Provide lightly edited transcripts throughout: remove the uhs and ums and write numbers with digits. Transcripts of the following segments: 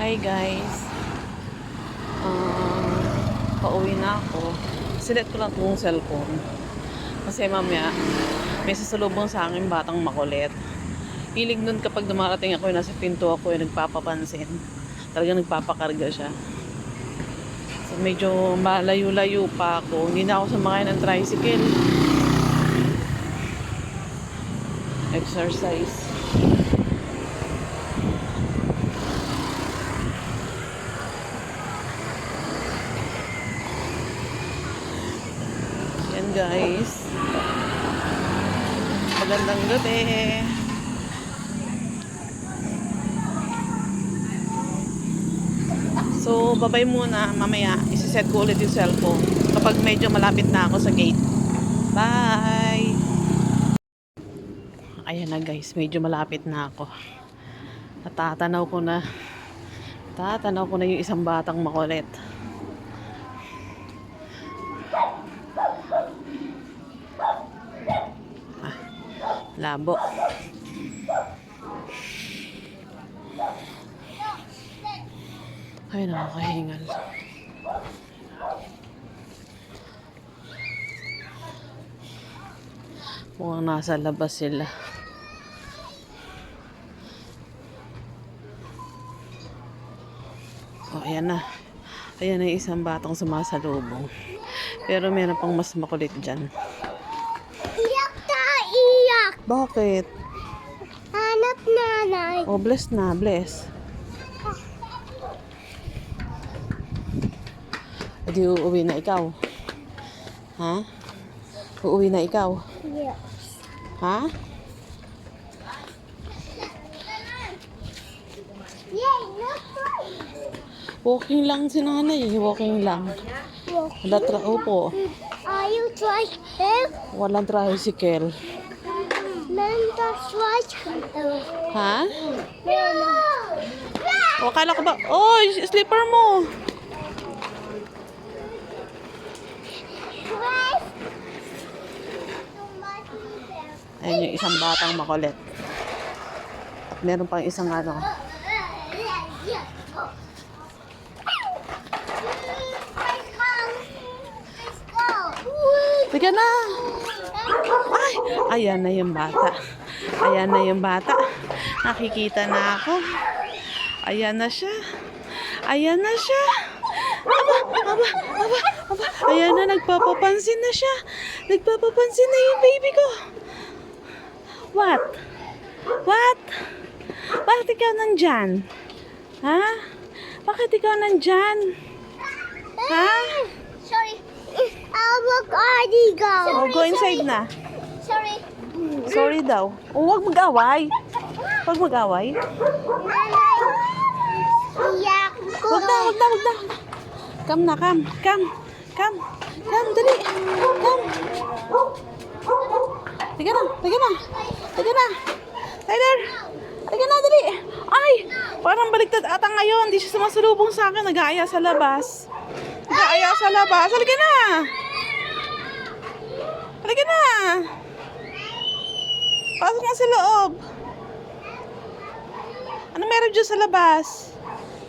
Hi guys. Pauwi na ako. Sinet ko lang itong cellphone. Kasi mamaya, may sasalubong sa akin batang makulit. Hilig nun kapag dumarating ako, nasa pinto ako, yung nagpapapansin. Talagang nagpapakarga siya. So medyo malayo-layo pa ako. Hindi na ako sumakay ng tricycle. Exercise. Yan guys. Magandang gabi. So, babay muna. Mamaya, isiset ko ulit yung cellphone kapag medyo malapit na ako sa gate. Bye! Ayan na guys, medyo malapit na ako. Natatanaw ko na yung isang batang makulit. Labo. Ay, nakakahingal. Mukhang nasa labas sila. Oh, ayan na. Ayan na yung isang batang sumasalubong. Pero meron pang mas makulit dyan. Iyak na iyak! Bakit? Hanap nanay. Oh, bless na, bless. Di uuwi na ikaw? Ha? Uuwi na ikaw? Yes. Ha? Yay! Look! Walking lang si nanay. Walking lang. Opo. Are you trying help? Walang tricycle. Manda trying help. Ha? No! O, akala ko ba? Oh, slipper mo. Ayun yung isang batang makulit. At meron pang isang ano. Tiga na. Ay, ayan na yung bata. Ayan na yung bata. Nakikita na ako. Ayan na siya. Ayan na siya. Aba. Ayan na, nagpapapansin na siya. Nagpapapansin na yung baby ko. What? Bakit ikaw nandyan? Ha? Bakit ikaw nandyan? Ha? Sorry. I'll already go. Oh, go inside na. Sorry. Sorry daw. Oh, huwag mag-away. Huwag mag-away. Nanay. Iyak ko. Huwag na. Come na, come. Dali. Come. Tiga na. Tyler. Tiga na, dali. Ay, parang baliktad ata ngayon. Hindi siya sumasalubong sa akin. Nag-aaya sa labas. Halika na. Pasok na sa loob. Ano meron dyan sa labas?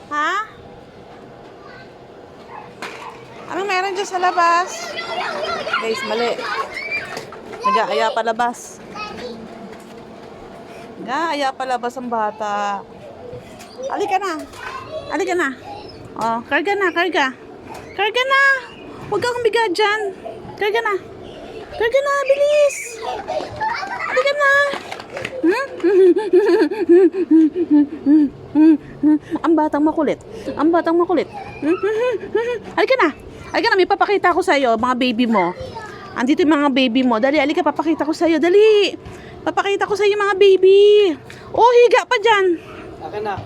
Ha? Anong meron dyan sa labas? Guys, mali. Nag-aaya palabas. Nag-aaya palabas ang bata. Halika na. Oh, karga na. Huwag kang biga dyan. Karga na, bilis. Halika na. Ang batang makulit. Halika na, may papakita ko sa'yo, mga baby mo. Andito yung mga baby mo. Dali, halika, papakita ko sa'yo. Dali. Papakita ko sa'yo mga baby. Oh, higa pa dyan. Akin na.